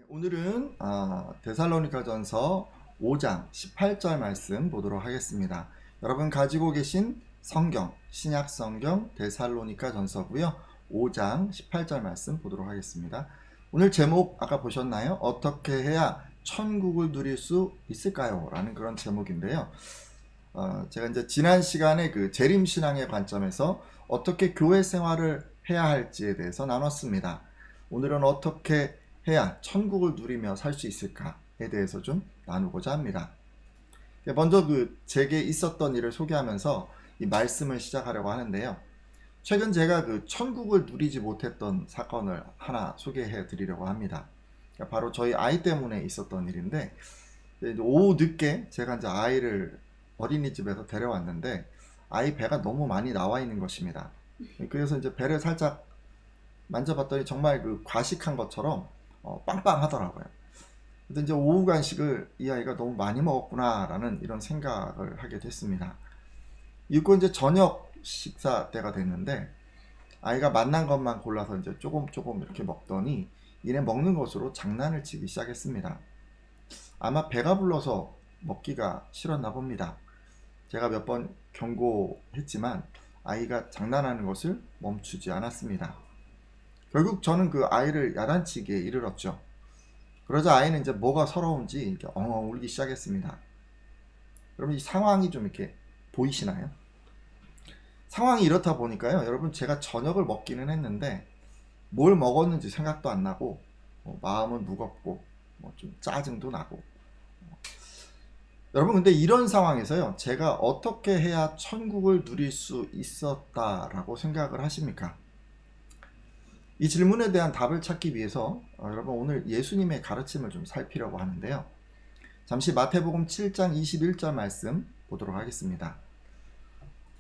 오늘은 데살로니가전서 5장 18절 말씀 보도록 하겠습니다. 여러분 가지고 계신 성경, 신약 성경 데살로니가전서고요. 5장 18절 말씀 보도록 하겠습니다. 오늘 제목 아까 보셨나요? 어떻게 해야 천국을 누릴 수 있을까요? 라는 그런 제목인데요. 제가 이제 지난 시간에 그 재림신앙의 관점에서 어떻게 교회 생활을 해야 할지에 대해서 나눴습니다. 오늘은 어떻게 해야 천국을 누리며 살 수 있을까에 대해서 좀 나누고자 합니다. 먼저 제게 있었던 일을 소개하면서 이 말씀을 시작하려고 하는데요. 최근 제가 천국을 누리지 못했던 사건을 하나 소개해 드리려고 합니다. 바로 저희 아이 때문에 있었던 일인데, 오후 늦게 제가 이제 아이를 어린이집에서 데려왔는데 아이 배가 너무 많이 나와 있는 것입니다. 그래서 이제 배를 살짝 만져봤더니 정말 과식한 것처럼 빵빵하더라고요. 근데 이제 오후 간식을 이 아이가 너무 많이 먹었구나 라는 이런 생각을 하게 됐습니다. 이거 이제 저녁 식사 때가 됐는데 아이가 맛난 것만 골라서 이제 조금 이렇게 먹더니 이내 먹는 것으로 장난을 치기 시작했습니다. 아마 배가 불러서 먹기가 싫었나 봅니다. 제가 몇 번 경고했지만 아이가 장난하는 것을 멈추지 않았습니다. 결국 저는 그 아이를 야단치기에 이르렀죠. 그러자 아이는 이제 뭐가 서러운지 이렇게 엉엉 울기 시작했습니다. 여러분 이 상황이 좀 이렇게 보이시나요? 상황이 이렇다 보니까요. 여러분 제가 저녁을 먹기는 했는데 뭘 먹었는지 생각도 안 나고 마음은 무겁고 좀 짜증도 나고. 여러분 근데 이런 상황에서요. 제가 어떻게 해야 천국을 누릴 수 있었다라고 생각을 하십니까? 이 질문에 대한 답을 찾기 위해서 여러분 오늘 예수님의 가르침을 좀 살피려고 하는데요. 잠시 마태복음 7장 21절 말씀 보도록 하겠습니다.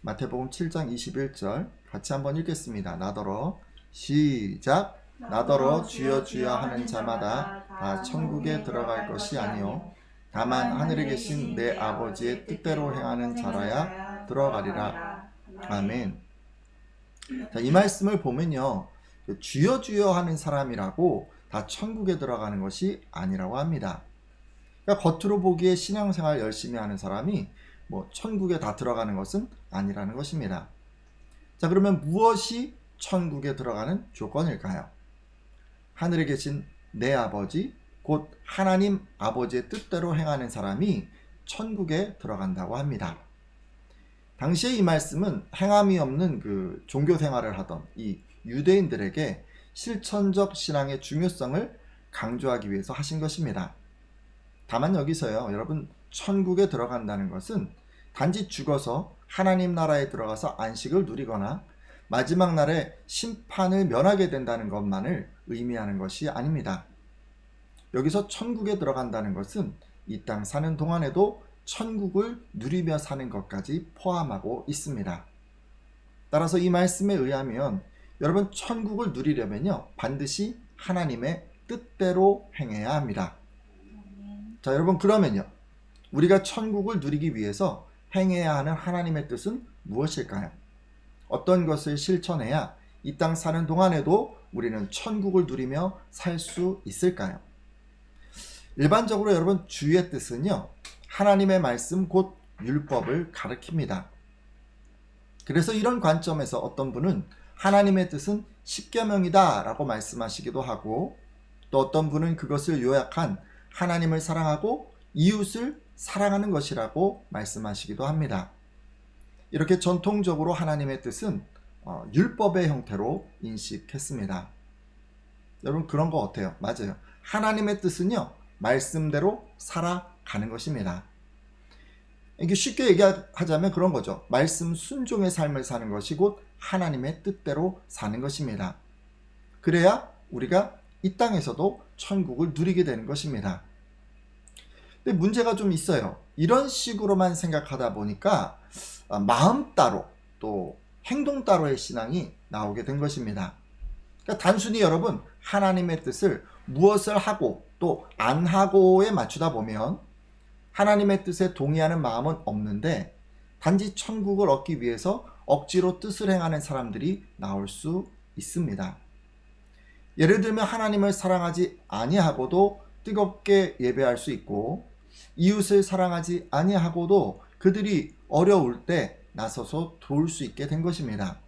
마태복음 7장 21절 같이 한번 읽겠습니다. 나더러 시작. 나더러 주여 주여 하는 자마다 다 천국에 들어갈 것이 아니요 다만 하늘에 계신 내 아버지의 뜻대로 행하는 자라야 들어가리라. 아멘. 자, 이 말씀을 보면요. 주여 주여 하는 사람이라고 다 천국에 들어가는 것이 아니라고 합니다. 그러니까 겉으로 보기에 신앙생활 열심히 하는 사람이 천국에 다 들어가는 것은 아니라는 것입니다. 자, 그러면 무엇이 천국에 들어가는 조건일까요? 하늘에 계신 내 아버지, 곧 하나님 아버지의 뜻대로 행하는 사람이 천국에 들어간다고 합니다. 당시에 이 말씀은 행함이 없는 종교 생활을 하던 이 유대인들에게 실천적 신앙의 중요성을 강조하기 위해서 하신 것입니다. 다만 여기서요, 여러분 천국에 들어간다는 것은 단지 죽어서 하나님 나라에 들어가서 안식을 누리거나 마지막 날에 심판을 면하게 된다는 것만을 의미하는 것이 아닙니다. 여기서 천국에 들어간다는 것은 이 땅 사는 동안에도 천국을 누리며 사는 것까지 포함하고 있습니다. 따라서 이 말씀에 의하면 여러분 천국을 누리려면요 반드시 하나님의 뜻대로 행해야 합니다. 자, 여러분 그러면요 우리가 천국을 누리기 위해서 행해야 하는 하나님의 뜻은 무엇일까요? 어떤 것을 실천해야 이 땅 사는 동안에도 우리는 천국을 누리며 살 수 있을까요? 일반적으로 여러분 주의 뜻은요 하나님의 말씀 곧 율법을 가리킵니다. 그래서 이런 관점에서 어떤 분은 하나님의 뜻은 십계명이다 라고 말씀하시기도 하고, 또 어떤 분은 그것을 요약한 하나님을 사랑하고 이웃을 사랑하는 것이라고 말씀하시기도 합니다. 이렇게 전통적으로 하나님의 뜻은 율법의 형태로 인식했습니다. 여러분 그런 거 어때요? 맞아요. 하나님의 뜻은요 말씀대로 살아가는 것입니다. 이게 쉽게 얘기하자면 그런 거죠. 말씀 순종의 삶을 사는 것이 곧 하나님의 뜻대로 사는 것입니다. 그래야 우리가 이 땅에서도 천국을 누리게 되는 것입니다. 근데 문제가 좀 있어요. 이런 식으로만 생각하다 보니까 마음 따로 또 행동 따로의 신앙이 나오게 된 것입니다. 그러니까 단순히 여러분 하나님의 뜻을 무엇을 하고 또 안 하고에 맞추다 보면 하나님의 뜻에 동의하는 마음은 없는데 단지 천국을 얻기 위해서 억지로 뜻을 행하는 사람들이 나올 수 있습니다. 예를 들면 하나님을 사랑하지 아니하고도 뜨겁게 예배할 수 있고, 이웃을 사랑하지 아니하고도 그들이 어려울 때 나서서 도울 수 있게 된 것입니다.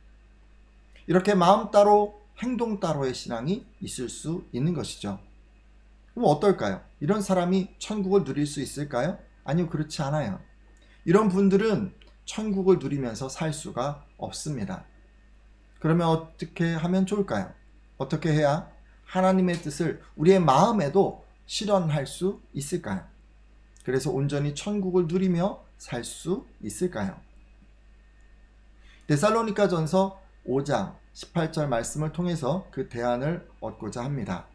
이렇게 마음 따로 행동 따로의 신앙이 있을 수 있는 것이죠. 그럼 어떨까요? 이런 사람이 천국을 누릴 수 있을까요? 아니요, 그렇지 않아요. 이런 분들은 천국을 누리면서 살 수가 없습니다. 그러면 어떻게 하면 좋을까요? 어떻게 해야 하나님의 뜻을 우리의 마음에도 실현할 수 있을까요? 그래서 온전히 천국을 누리며 살 수 있을까요? 데살로니가전서 5장 18절 말씀을 통해서 그 대안을 얻고자 합니다.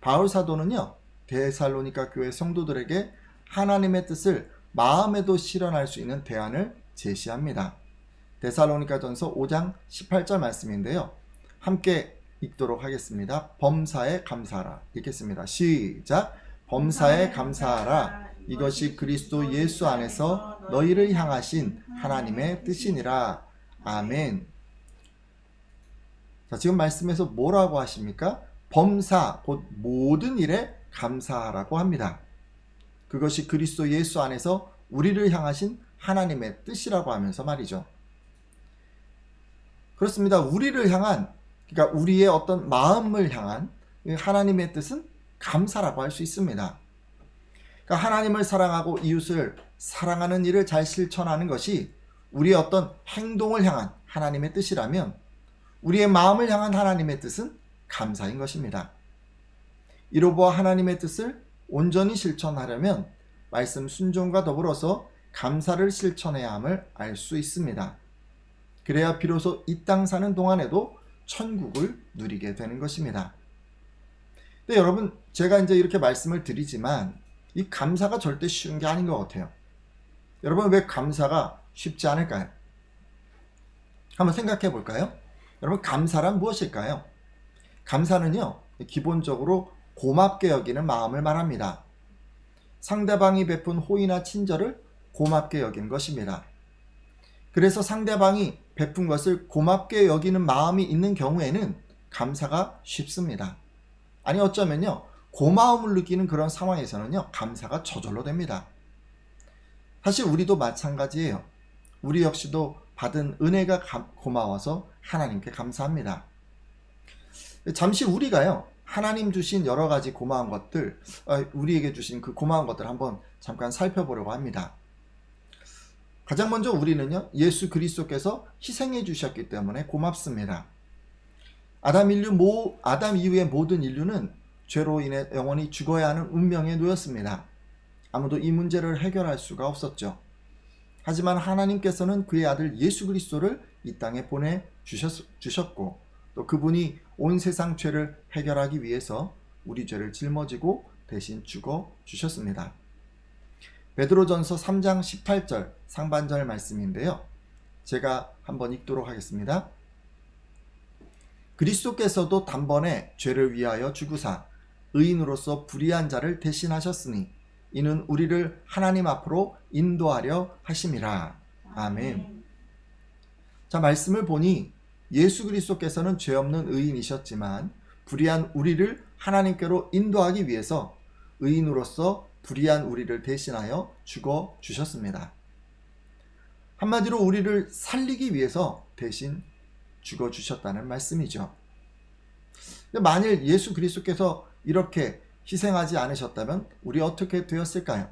바울 사도는요, 데살로니가 교회 성도들에게 하나님의 뜻을 마음에도 실현할 수 있는 대안을 제시합니다. 데살로니가전서 5장 18절 말씀인데요. 함께 읽도록 하겠습니다. 범사에 감사하라. 읽겠습니다. 시작. 범사에 감사하라. 이것이 그리스도 예수 안에서 너희를 향하신 하나님의 뜻이니라. 아멘. 자, 지금 말씀에서 뭐라고 하십니까? 범사, 곧 모든 일에 감사하라고 합니다. 그것이 그리스도 예수 안에서 우리를 향하신 하나님의 뜻이라고 하면서 말이죠. 그렇습니다. 우리를 향한, 그러니까 우리의 어떤 마음을 향한 하나님의 뜻은 감사라고 할 수 있습니다. 그러니까 하나님을 사랑하고 이웃을 사랑하는 일을 잘 실천하는 것이 우리의 어떤 행동을 향한 하나님의 뜻이라면, 우리의 마음을 향한 하나님의 뜻은 감사인 것입니다. 이로 보아 하나님의 뜻을 온전히 실천하려면 말씀 순종과 더불어서 감사를 실천해야 함을 알 수 있습니다. 그래야 비로소 이 땅 사는 동안에도 천국을 누리게 되는 것입니다. 근데 여러분, 제가 이제 이렇게 말씀을 드리지만 이 감사가 절대 쉬운 게 아닌 것 같아요. 여러분, 왜 감사가 쉽지 않을까요? 한번 생각해 볼까요? 여러분, 감사란 무엇일까요? 감사는요, 기본적으로 고맙게 여기는 마음을 말합니다. 상대방이 베푼 호의나 친절을 고맙게 여기는 것입니다. 그래서 상대방이 베푼 것을 고맙게 여기는 마음이 있는 경우에는 감사가 쉽습니다. 아니, 어쩌면요, 고마움을 느끼는 그런 상황에서는요, 감사가 저절로 됩니다. 사실 우리도 마찬가지예요. 우리 역시도 받은 은혜가 고마워서 하나님께 감사합니다. 잠시 우리가요, 하나님 주신 여러 가지 고마운 것들, 우리에게 주신 그 고마운 것들 한번 잠깐 살펴보려고 합니다. 가장 먼저 우리는요, 예수 그리스도께서 희생해 주셨기 때문에 고맙습니다. 아담 이후의 모든 인류는 죄로 인해 영원히 죽어야 하는 운명에 놓였습니다. 아무도 이 문제를 해결할 수가 없었죠. 하지만 하나님께서는 그의 아들 예수 그리스도를 이 땅에 보내주셨고, 또 그분이 온 세상 죄를 해결하기 위해서 우리 죄를 짊어지고 대신 죽어주셨습니다. 베드로전서 3장 18절 상반절 말씀인데요. 제가 한번 읽도록 하겠습니다. 그리스도께서도 단번에 죄를 위하여 죽으사 의인으로서 불의한 자를 대신하셨으니 이는 우리를 하나님 앞으로 인도하려 하심이라. 아멘. 자, 말씀을 보니 예수 그리스도께서는 죄 없는 의인이셨지만 불의한 우리를 하나님께로 인도하기 위해서 의인으로서 불의한 우리를 대신하여 죽어 주셨습니다. 한마디로 우리를 살리기 위해서 대신 죽어 주셨다는 말씀이죠. 근데 만일 예수 그리스도께서 이렇게 희생하지 않으셨다면 우리 어떻게 되었을까요?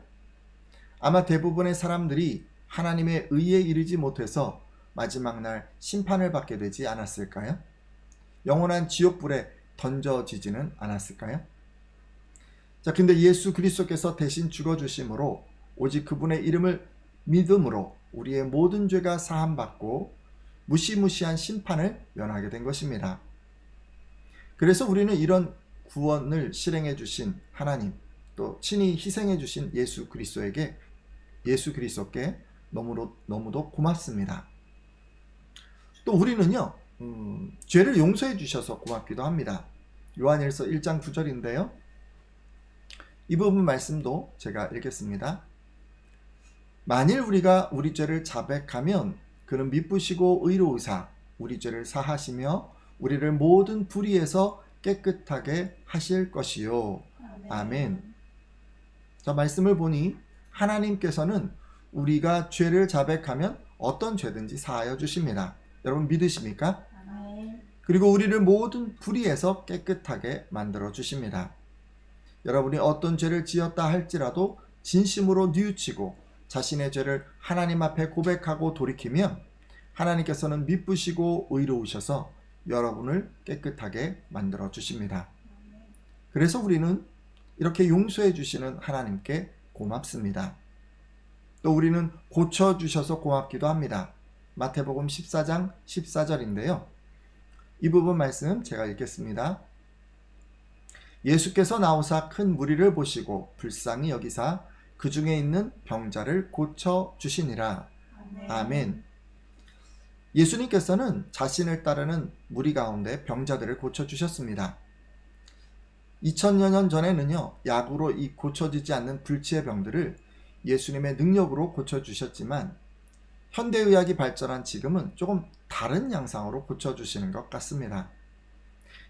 아마 대부분의 사람들이 하나님의 의에 이르지 못해서 마지막 날 심판을 받게 되지 않았을까요? 영원한 지옥불에 던져지지는 않았을까요? 자, 근데 예수 그리스도께서 대신 죽어주심으로 오직 그분의 이름을 믿음으로 우리의 모든 죄가 사함받고 무시무시한 심판을 면하게 된 것입니다. 그래서 우리는 이런 구원을 실행해 주신 하나님, 또 친히 희생해 주신 예수 그리스도께 너무도 고맙습니다. 또 우리는요, 죄를 용서해 주셔서 고맙기도 합니다. 요한일서 1장 9절인데요. 이 부분 말씀도 제가 읽겠습니다. 만일 우리가 우리 죄를 자백하면 그는 미쁘시고 의로우사 우리 죄를 사하시며 우리를 모든 불의에서 깨끗하게 하실 것이요. 아멘. 자, 말씀을 보니 하나님께서는 우리가 죄를 자백하면 어떤 죄든지 사하여 주십니다. 여러분 믿으십니까? 그리고 우리를 모든 불의에서 깨끗하게 만들어 주십니다. 여러분이 어떤 죄를 지었다 할지라도 진심으로 뉘우치고 자신의 죄를 하나님 앞에 고백하고 돌이키면 하나님께서는 미쁘시고 의로우셔서 여러분을 깨끗하게 만들어 주십니다. 그래서 우리는 이렇게 용서해 주시는 하나님께 고맙습니다. 또 우리는 고쳐주셔서 고맙기도 합니다. 마태복음 14장 14절인데요. 이 부분 말씀 제가 읽겠습니다. 예수께서 나오사 큰 무리를 보시고 불쌍히 여기사 그 중에 있는 병자를 고쳐주시니라. 아멘. 예수님께서는 자신을 따르는 무리 가운데 병자들을 고쳐주셨습니다. 2000여 년 전에는요, 약으로 이 고쳐지지 않는 불치의 병들을 예수님의 능력으로 고쳐주셨지만 현대의학이 발전한 지금은 조금 다른 양상으로 고쳐주시는 것 같습니다.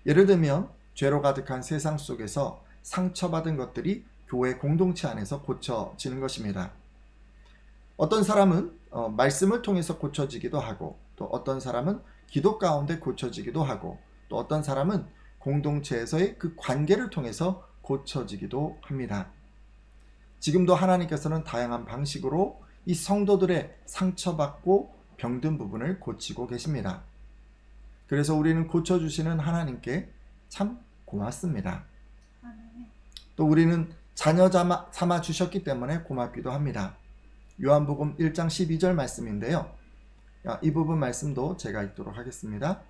예를 들면 죄로 가득한 세상 속에서 상처받은 것들이 교회 공동체 안에서 고쳐지는 것입니다. 어떤 사람은 말씀을 통해서 고쳐지기도 하고, 또 어떤 사람은 기도 가운데 고쳐지기도 하고, 또 어떤 사람은 공동체에서의 그 관계를 통해서 고쳐지기도 합니다. 지금도 하나님께서는 다양한 방식으로 이 성도들의 상처받고 병든 부분을 고치고 계십니다. 그래서 우리는 고쳐주시는 하나님께 참 고맙습니다. 또 우리는 자녀 삼아 주셨기 때문에 고맙기도 합니다. 요한복음 1장 12절 말씀인데요. 이 부분 말씀도 제가 읽도록 하겠습니다.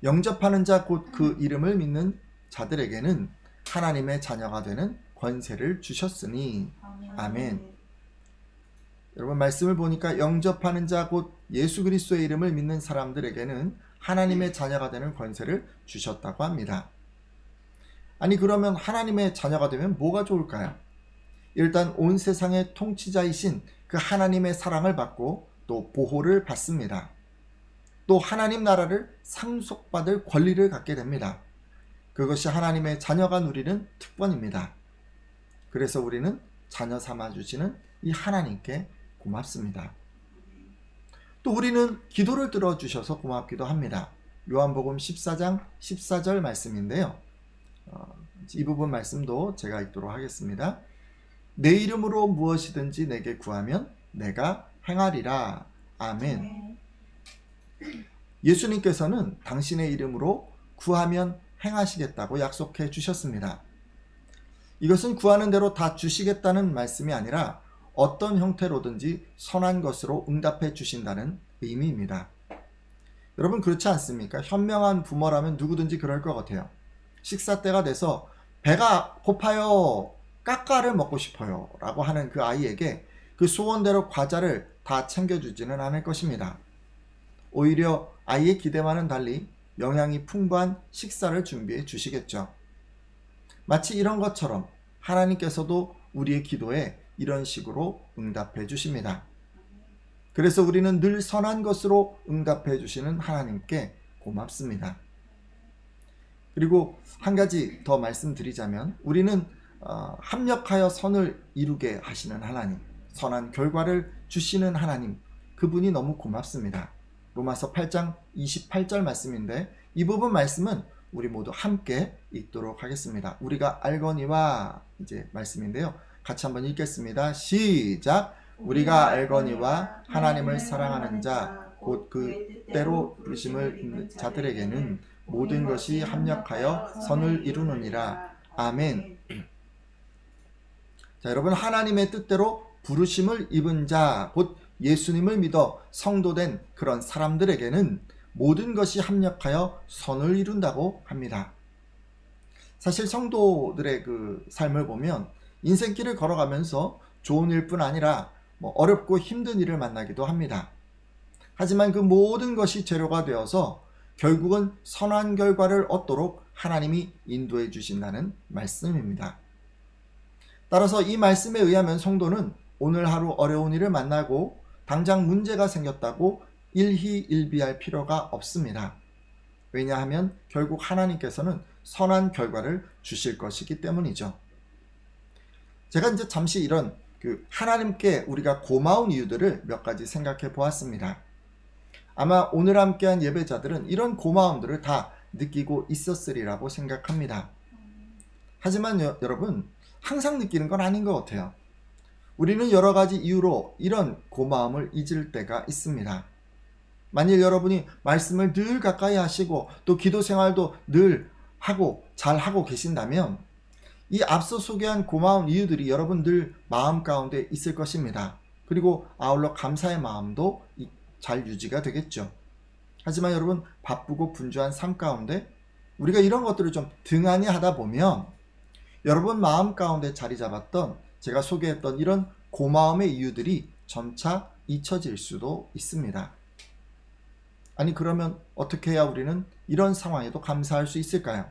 영접하는 자 곧 그 이름을 믿는 자들에게는 하나님의 자녀가 되는 권세를 주셨으니. 아멘. 여러분 말씀을 보니까 영접하는 자 곧 예수 그리스도의 이름을 믿는 사람들에게는 하나님의 자녀가 되는 권세를 주셨다고 합니다. 아니 그러면 하나님의 자녀가 되면 뭐가 좋을까요? 일단 온 세상의 통치자이신 그 하나님의 사랑을 받고 또 보호를 받습니다. 또 하나님 나라를 상속받을 권리를 갖게 됩니다. 그것이 하나님의 자녀가 누리는 특권입니다. 그래서 우리는 자녀 삼아주시는 이 하나님께 고맙습니다. 또 우리는 기도를 들어주셔서 고맙기도 합니다. 요한복음 14장 14절 말씀인데요. 이 부분 말씀도 제가 읽도록 하겠습니다. 내 이름으로 무엇이든지 내게 구하면 내가 행하리라. 아멘. 예수님께서는 당신의 이름으로 구하면 행하시겠다고 약속해 주셨습니다. 이것은 구하는 대로 다 주시겠다는 말씀이 아니라 어떤 형태로든지 선한 것으로 응답해 주신다는 의미입니다. 여러분 그렇지 않습니까? 현명한 부모라면 누구든지 그럴 것 같아요. 식사 때가 돼서 배가 고파요, 까까를 먹고 싶어요 라고 하는 그 아이에게 그 소원대로 과자를 다 챙겨주지는 않을 것입니다. 오히려 아이의 기대와는 달리 영양이 풍부한 식사를 준비해 주시겠죠. 마치 이런 것처럼 하나님께서도 우리의 기도에 이런 식으로 응답해 주십니다. 그래서 우리는 늘 선한 것으로 응답해 주시는 하나님께 고맙습니다. 그리고 한 가지 더 말씀드리자면 우리는 합력하여 선을 이루게 하시는 하나님, 선한 결과를 주시는 하나님, 그분이 너무 고맙습니다. 로마서 8장 28절 말씀인데 이 부분 말씀은 우리 모두 함께 읽도록 하겠습니다. 우리가 알거니와 이제 말씀인데요. 같이 한번 읽겠습니다. 시작. 우리가 알거니와 하나님을 사랑하는 자 곧 그 때로 부르심을 입는 자들에게는 모든 것이 합력하여 선을 이루느니라. 아멘. 자, 여러분 하나님의 뜻대로 부르심을 입은 자 곧 예수님을 믿어 성도된 그런 사람들에게는 모든 것이 합력하여 선을 이룬다고 합니다. 사실 성도들의 그 삶을 보면 인생길을 걸어가면서 좋은 일뿐 아니라 어렵고 힘든 일을 만나기도 합니다. 하지만 그 모든 것이 재료가 되어서 결국은 선한 결과를 얻도록 하나님이 인도해 주신다는 말씀입니다. 따라서 이 말씀에 의하면 성도는 오늘 하루 어려운 일을 만나고 당장 문제가 생겼다고 일희일비할 필요가 없습니다. 왜냐하면 결국 하나님께서는 선한 결과를 주실 것이기 때문이죠. 제가 이제 잠시 이런 하나님께 우리가 고마운 이유들을 몇 가지 생각해 보았습니다. 아마 오늘 함께한 예배자들은 이런 고마움들을 다 느끼고 있었으리라고 생각합니다. 하지만 여러분, 항상 느끼는 건 아닌 것 같아요. 우리는 여러 가지 이유로 이런 고마움을 잊을 때가 있습니다. 만일 여러분이 말씀을 늘 가까이 하시고 또 기도 생활도 늘 하고 잘 하고 계신다면 이 앞서 소개한 고마운 이유들이 여러분 늘 마음 가운데 있을 것입니다. 그리고 아울러 감사의 마음도 잘 유지가 되겠죠. 하지만 여러분, 바쁘고 분주한 삶 가운데 우리가 이런 것들을 좀 등한히 하다 보면 여러분 마음 가운데 자리 잡았던 제가 소개했던 이런 고마움의 이유들이 점차 잊혀질 수도 있습니다. 아니, 그러면 어떻게 해야 우리는 이런 상황에도 감사할 수 있을까요?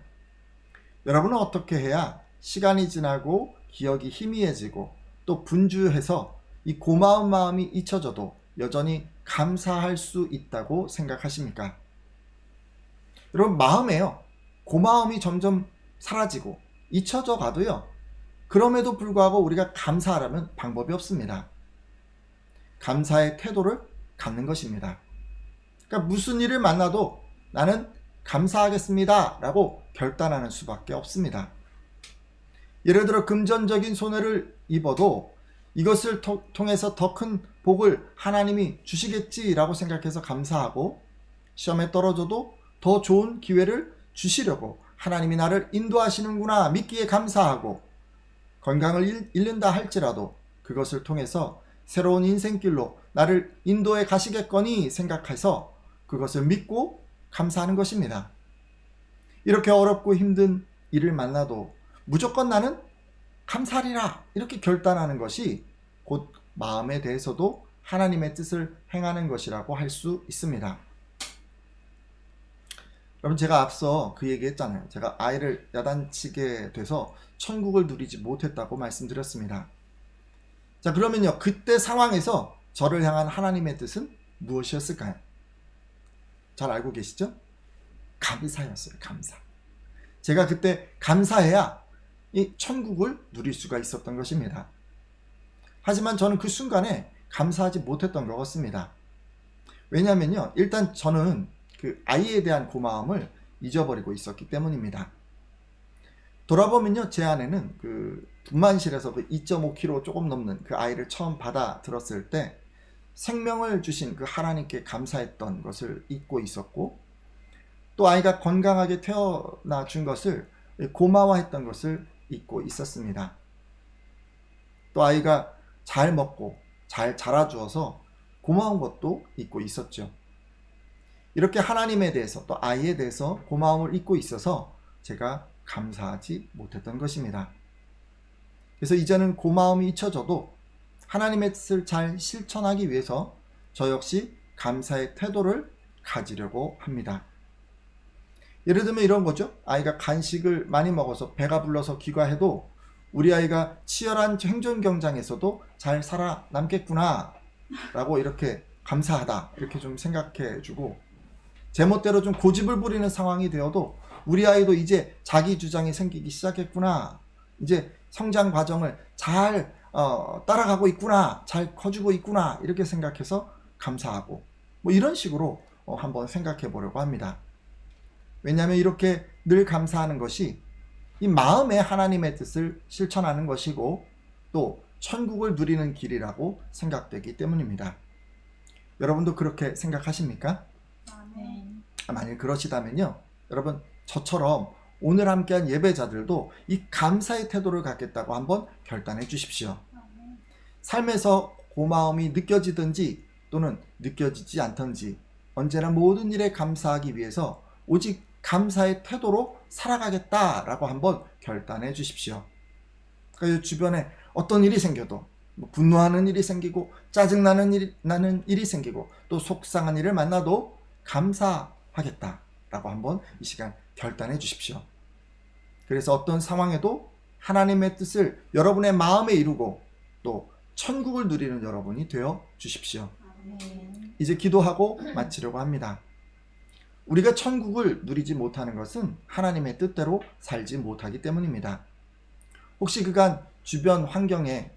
여러분은 어떻게 해야 시간이 지나고 기억이 희미해지고 또 분주해서 이 고마운 마음이 잊혀져도 여전히 감사할 수 있다고 생각하십니까? 여러분, 마음에요, 고마움이 점점 사라지고 잊혀져 가도요, 그럼에도 불구하고 우리가 감사하려면 방법이 없습니다. 감사의 태도를 갖는 것입니다. 그러니까 무슨 일을 만나도 나는 감사하겠습니다 라고 결단하는 수밖에 없습니다. 예를 들어 금전적인 손해를 입어도 이것을 통해서 더 큰 복을 하나님이 주시겠지라고 생각해서 감사하고, 시험에 떨어져도 더 좋은 기회를 주시려고 하나님이 나를 인도하시는구나 믿기에 감사하고, 건강을 잃는다 할지라도 그것을 통해서 새로운 인생길로 나를 인도해 가시겠거니 생각해서 그것을 믿고 감사하는 것입니다. 이렇게 어렵고 힘든 일을 만나도 무조건 나는 감사하리라 이렇게 결단하는 것이 곧 마음에 대해서도 하나님의 뜻을 행하는 것이라고 할 수 있습니다. 여러분, 제가 앞서 그 얘기 했잖아요. 제가 아이를 야단치게 돼서 천국을 누리지 못했다고 말씀드렸습니다. 자, 그러면요, 그때 상황에서 저를 향한 하나님의 뜻은 무엇이었을까요? 잘 알고 계시죠? 감사였어요. 감사. 제가 그때 감사해야 이 천국을 누릴 수가 있었던 것입니다. 하지만 저는 그 순간에 감사하지 못했던 것 같습니다. 왜냐하면요, 일단 저는 그 아이에 대한 고마움을 잊어버리고 있었기 때문입니다. 돌아보면요, 제 아내는 그 분만실에서 그 2.5kg 조금 넘는 그 아이를 처음 받아 들었을 때 생명을 주신 그 하나님께 감사했던 것을 잊고 있었고, 또 아이가 건강하게 태어나 준 것을 고마워했던 것을 잊고 있었습니다. 또 아이가 잘 먹고 잘 자라주어서 고마운 것도 잊고 있었죠. 이렇게 하나님에 대해서 또 아이에 대해서 고마움을 잊고 있어서 제가 감사하지 못했던 것입니다. 그래서 이제는 고마움이 잊혀져도 하나님의 뜻을 잘 실천하기 위해서 저 역시 감사의 태도를 가지려고 합니다. 예를 들면 이런 거죠. 아이가 간식을 많이 먹어서 배가 불러서 귀가해도 우리 아이가 치열한 행정 경쟁에서도 잘 살아남겠구나 라고 이렇게 감사하다 이렇게 좀 생각해 주고, 제멋대로 좀 고집을 부리는 상황이 되어도 우리 아이도 이제 자기 주장이 생기기 시작했구나, 이제 성장 과정을 잘 따라가고 있구나, 잘 커주고 있구나 이렇게 생각해서 감사하고, 뭐 이런 식으로 한번 생각해 보려고 합니다. 왜냐하면 이렇게 늘 감사하는 것이 이 마음에 하나님의 뜻을 실천하는 것이고 또 천국을 누리는 길이라고 생각되기 때문입니다. 여러분도 그렇게 생각하십니까? 네. 만일 그러시다면요, 여러분 저처럼 오늘 함께한 예배자들도 이 감사의 태도를 갖겠다고 한번 결단해 주십시오. 삶에서 고마움이 느껴지든지 또는 느껴지지 않든지 언제나 모든 일에 감사하기 위해서 오직 감사의 태도로 살아가겠다라고 한번 결단해 주십시오. 그러니까 주변에 어떤 일이 생겨도, 분노하는 일이 생기고 짜증나는 일이 생기고 또 속상한 일을 만나도 감사하겠다라고 한번 이 시간 결단해 주십시오. 그래서 어떤 상황에도 하나님의 뜻을 여러분의 마음에 이루고 또 천국을 누리는 여러분이 되어 주십시오. 이제 기도하고 마치려고 합니다. 우리가 천국을 누리지 못하는 것은 하나님의 뜻대로 살지 못하기 때문입니다. 혹시 그간 주변 환경에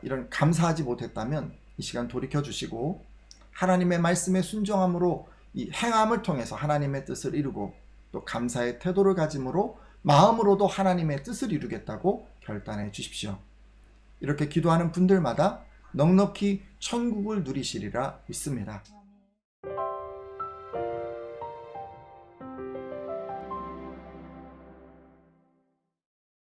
이런 감사하지 못했다면 이 시간 돌이켜 주시고 하나님의 말씀에 순종함으로 이 행함을 통해서 하나님의 뜻을 이루고 또 감사의 태도를 가짐으로 마음으로도 하나님의 뜻을 이루겠다고 결단해 주십시오. 이렇게 기도하는 분들마다 넉넉히 천국을 누리시리라 믿습니다.